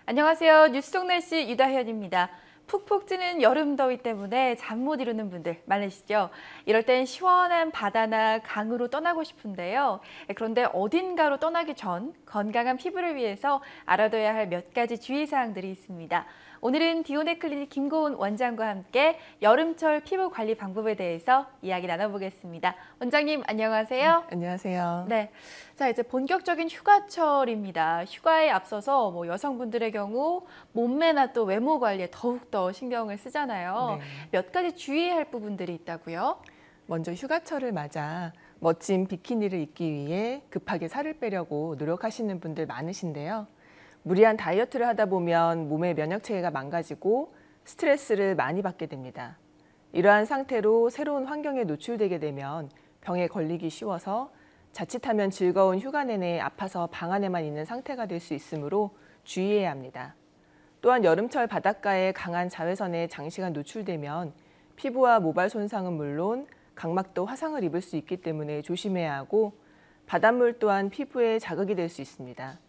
안녕하세요. 뉴스속 날씨 유다현입니다. 푹푹 찌는 여름 더위 때문에 잠 못 이루는 분들 많으시죠? 이럴 땐 시원한 바다나 강으로 떠나고 싶은데요. 그런데 어딘가로 떠나기 전 건강한 피부를 위해서 알아둬야 할 몇 가지 주의사항들이 있습니다. 오늘은 디오네 클리닉 김고은 원장과 함께 여름철 피부 관리 방법에 대해서 이야기 나눠보겠습니다. 원장님 안녕하세요. 안녕하세요. 네, 자 이제 본격적인 휴가철입니다. 휴가에 앞서서 여성분들의 경우 몸매나 또 외모 관리에 더욱더 신경을 쓰잖아요. 네. 몇 가지 주의할 부분들이 있다고요? 먼저 휴가철을 맞아 멋진 비키니를 입기 위해 급하게 살을 빼려고 노력하시는 분들 많으신데요. 무리한 다이어트를 하다 보면 몸의 면역 체계가 망가지고 스트레스를 많이 받게 됩니다. 이러한 상태로 새로운 환경에 노출되게 되면 병에 걸리기 쉬워서 자칫하면 즐거운 휴가 내내 아파서 방 안에만 있는 상태가 될 수 있으므로 주의해야 합니다. 또한 여름철 바닷가에 강한 자외선에 장시간 노출되면 피부와 모발 손상은 물론 각막도 화상을 입을 수 있기 때문에 조심해야 하고 바닷물 또한 피부에 자극이 될 수 있습니다.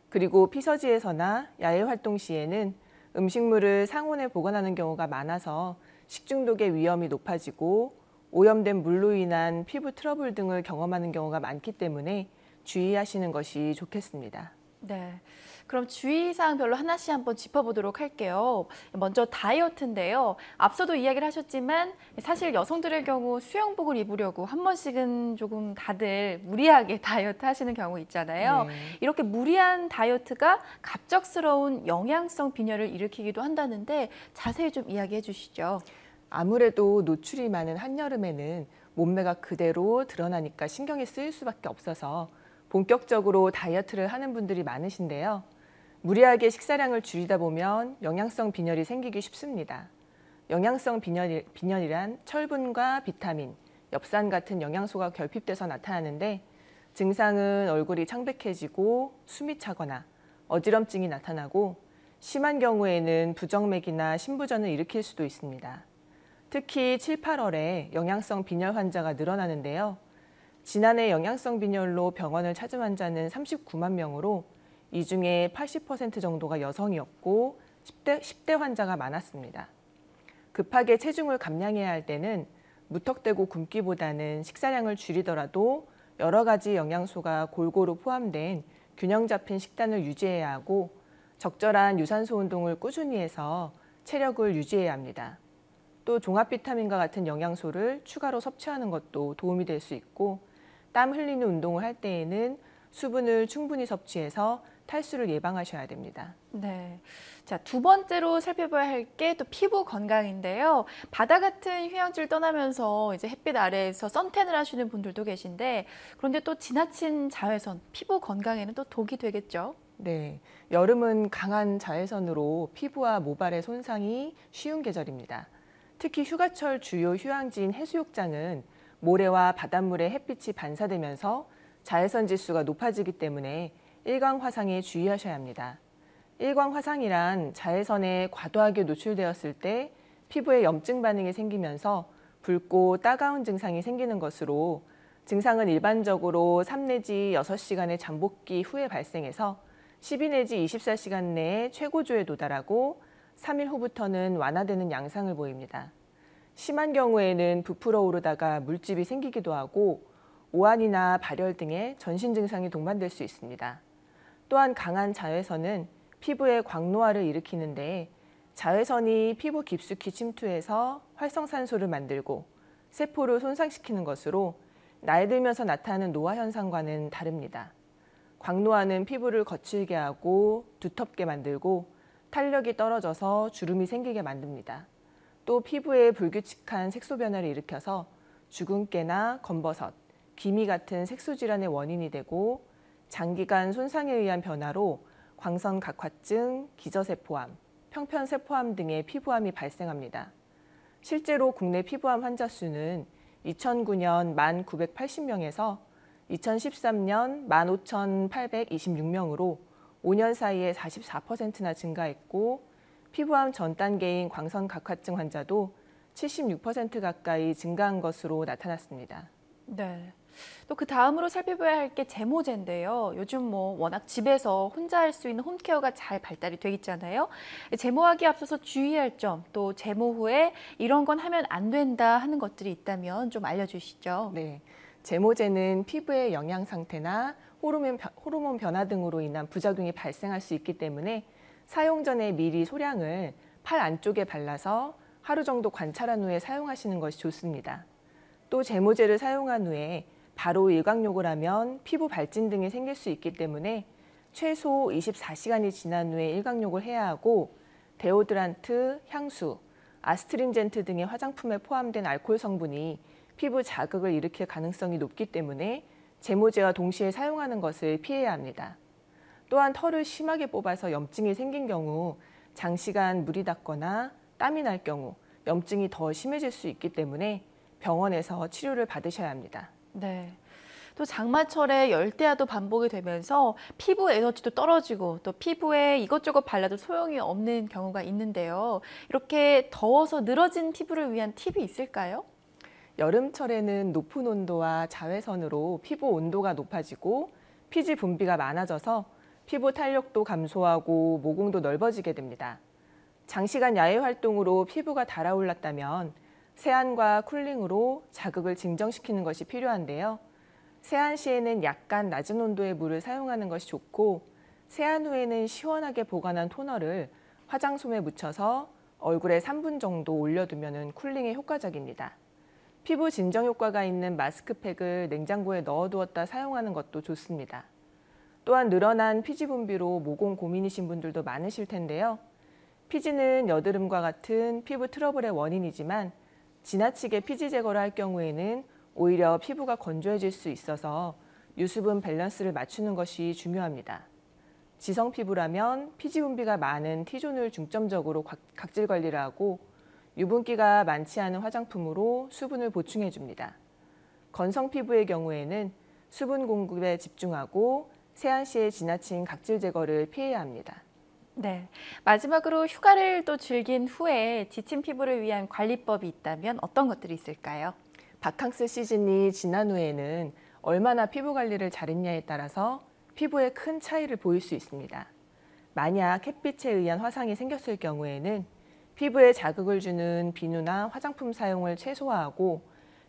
그리고 피서지에서나 야외 활동 시에는 음식물을 상온에 보관하는 경우가 많아서 식중독의 위험이 높아지고 오염된 물로 인한 피부 트러블 등을 경험하는 경우가 많기 때문에 주의하시는 것이 좋겠습니다. 네, 그럼 주의사항별로 하나씩 한번 짚어보도록 할게요. 먼저 다이어트인데요. 앞서도 이야기를 하셨지만 사실 여성들의 경우 수영복을 입으려고 한 번씩은 조금 다들 무리하게 다이어트 하시는 경우 있잖아요. 네. 이렇게 무리한 다이어트가 갑작스러운 영양성 빈혈을 일으키기도 한다는데 자세히 좀 이야기해 주시죠. 아무래도 노출이 많은 한여름에는 몸매가 그대로 드러나니까 신경이 쓰일 수밖에 없어서 본격적으로 다이어트를 하는 분들이 많으신데요. 무리하게 식사량을 줄이다 보면 영양성 빈혈이 생기기 쉽습니다. 영양성 빈혈이란 철분과 비타민, 엽산 같은 영양소가 결핍돼서 나타나는데 증상은 얼굴이 창백해지고 숨이 차거나 어지럼증이 나타나고 심한 경우에는 부정맥이나 심부전을 일으킬 수도 있습니다. 특히 7, 8월에 영양성 빈혈 환자가 늘어나는데요. 지난해 영양성 빈혈로 병원을 찾은 환자는 39만 명으로 이 중에 80% 정도가 여성이었고 10대 환자가 많았습니다. 급하게 체중을 감량해야 할 때는 무턱대고 굶기보다는 식사량을 줄이더라도 여러 가지 영양소가 골고루 포함된 균형 잡힌 식단을 유지해야 하고 적절한 유산소 운동을 꾸준히 해서 체력을 유지해야 합니다. 또 종합 비타민과 같은 영양소를 추가로 섭취하는 것도 도움이 될 수 있고 땀 흘리는 운동을 할 때에는 수분을 충분히 섭취해서 탈수를 예방하셔야 됩니다. 네. 자, 두 번째로 살펴봐야 할 게 또 피부 건강인데요. 바다 같은 휴양지를 떠나면서 이제 햇빛 아래에서 선탠을 하시는 분들도 계신데 그런데 또 지나친 자외선, 피부 건강에는 또 독이 되겠죠? 네, 여름은 강한 자외선으로 피부와 모발의 손상이 쉬운 계절입니다. 특히 휴가철 주요 휴양지인 해수욕장은 모래와 바닷물에 햇빛이 반사되면서 자외선 지수가 높아지기 때문에 일광 화상에 주의하셔야 합니다. 일광 화상이란 자외선에 과도하게 노출되었을 때 피부에 염증 반응이 생기면서 붉고 따가운 증상이 생기는 것으로 증상은 일반적으로 3 내지 6시간의 잠복기 후에 발생해서 12 내지 24시간 내에 최고조에 도달하고 3일 후부터는 완화되는 양상을 보입니다. 심한 경우에는 부풀어 오르다가 물집이 생기기도 하고 오한이나 발열 등의 전신 증상이 동반될 수 있습니다. 또한 강한 자외선은 피부의 광노화를 일으키는데 자외선이 피부 깊숙이 침투해서 활성산소를 만들고 세포를 손상시키는 것으로 나이 들면서 나타나는 노화 현상과는 다릅니다. 광노화는 피부를 거칠게 하고 두텁게 만들고 탄력이 떨어져서 주름이 생기게 만듭니다. 또 피부에 불규칙한 색소 변화를 일으켜서 주근깨나 검버섯, 기미 같은 색소 질환의 원인이 되고 장기간 손상에 의한 변화로 광선각화증, 기저세포암, 평편세포암 등의 피부암이 발생합니다. 실제로 국내 피부암 환자 수는 2009년 1,980명에서 2013년 15,826명으로 5년 사이에 44%나 증가했고 피부암 전 단계인 광선각화증 환자도 76% 가까이 증가한 것으로 나타났습니다. 네. 또 그 다음으로 살펴봐야 할 게 제모제인데요. 요즘 워낙 집에서 혼자 할 수 있는 홈케어가 잘 발달이 돼 있잖아요. 제모하기 앞서서 주의할 점, 또 제모 후에 이런 건 하면 안 된다 하는 것들이 있다면 좀 알려주시죠. 네, 제모제는 피부의 영양 상태나 호르몬 변화 등으로 인한 부작용이 발생할 수 있기 때문에 사용 전에 미리 소량을 팔 안쪽에 발라서 하루 정도 관찰한 후에 사용하시는 것이 좋습니다. 또 제모제를 사용한 후에 바로 일광욕을 하면 피부 발진 등이 생길 수 있기 때문에 최소 24시간이 지난 후에 일광욕을 해야 하고 데오드란트, 향수, 아스트링젠트 등의 화장품에 포함된 알코올 성분이 피부 자극을 일으킬 가능성이 높기 때문에 제모제와 동시에 사용하는 것을 피해야 합니다. 또한 털을 심하게 뽑아서 염증이 생긴 경우 장시간 물이 닿거나 땀이 날 경우 염증이 더 심해질 수 있기 때문에 병원에서 치료를 받으셔야 합니다. 네. 또 장마철에 열대야도 반복이 되면서 피부 에너지도 떨어지고 또 피부에 이것저것 발라도 소용이 없는 경우가 있는데요. 이렇게 더워서 늘어진 피부를 위한 팁이 있을까요? 여름철에는 높은 온도와 자외선으로 피부 온도가 높아지고 피지 분비가 많아져서 피부 탄력도 감소하고 모공도 넓어지게 됩니다. 장시간 야외 활동으로 피부가 달아올랐다면 세안과 쿨링으로 자극을 진정시키는 것이 필요한데요. 세안 시에는 약간 낮은 온도의 물을 사용하는 것이 좋고 세안 후에는 시원하게 보관한 토너를 화장솜에 묻혀서 얼굴에 3분 정도 올려두면 쿨링에 효과적입니다. 피부 진정 효과가 있는 마스크팩을 냉장고에 넣어두었다 사용하는 것도 좋습니다. 또한 늘어난 피지 분비로 모공 고민이신 분들도 많으실 텐데요. 피지는 여드름과 같은 피부 트러블의 원인이지만 지나치게 피지 제거를 할 경우에는 오히려 피부가 건조해질 수 있어서 유수분 밸런스를 맞추는 것이 중요합니다. 지성 피부라면 피지 분비가 많은 T존을 중점적으로 각질 관리를 하고 유분기가 많지 않은 화장품으로 수분을 보충해 줍니다. 건성 피부의 경우에는 수분 공급에 집중하고 세안 시에 지나친 각질 제거를 피해야 합니다. 네. 마지막으로 휴가를 또 즐긴 후에 지친 피부를 위한 관리법이 있다면 어떤 것들이 있을까요? 바캉스 시즌이 지난 후에는 얼마나 피부 관리를 잘했냐에 따라서 피부에 큰 차이를 보일 수 있습니다. 만약 햇빛에 의한 화상이 생겼을 경우에는 피부에 자극을 주는 비누나 화장품 사용을 최소화하고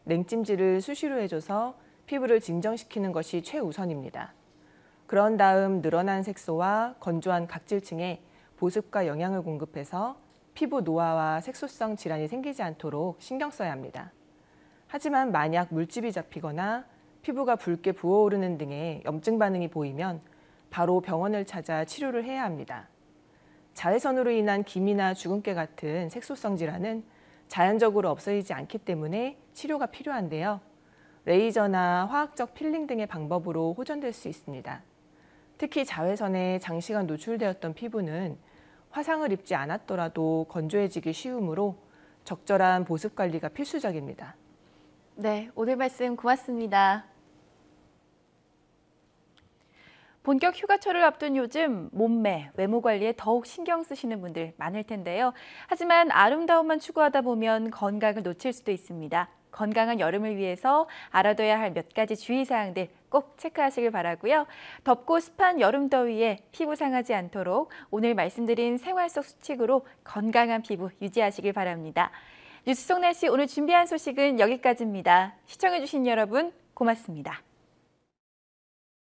냉찜질을 수시로 해줘서 피부를 진정시키는 것이 최우선입니다. 그런 다음 늘어난 색소와 건조한 각질층에 보습과 영양을 공급해서 피부 노화와 색소성 질환이 생기지 않도록 신경 써야 합니다. 하지만 만약 물집이 잡히거나 피부가 붉게 부어오르는 등의 염증 반응이 보이면 바로 병원을 찾아 치료를 해야 합니다. 자외선으로 인한 기미나 주근깨 같은 색소성 질환은 자연적으로 없어지지 않기 때문에 치료가 필요한데요. 레이저나 화학적 필링 등의 방법으로 호전될 수 있습니다. 특히 자외선에 장시간 노출되었던 피부는 화상을 입지 않았더라도 건조해지기 쉬우므로 적절한 보습 관리가 필수적입니다. 네, 오늘 말씀 고맙습니다. 본격 휴가철을 앞둔 요즘 몸매, 외모 관리에 더욱 신경 쓰시는 분들 많을 텐데요. 하지만 아름다움만 추구하다 보면 건강을 놓칠 수도 있습니다. 건강한 여름을 위해서 알아둬야 할 몇 가지 주의사항들 꼭 체크하시길 바라고요. 덥고 습한 여름 더위에 피부 상하지 않도록 오늘 말씀드린 생활 속 수칙으로 건강한 피부 유지하시길 바랍니다. 뉴스 속 날씨 오늘 준비한 소식은 여기까지입니다. 시청해주신 여러분 고맙습니다.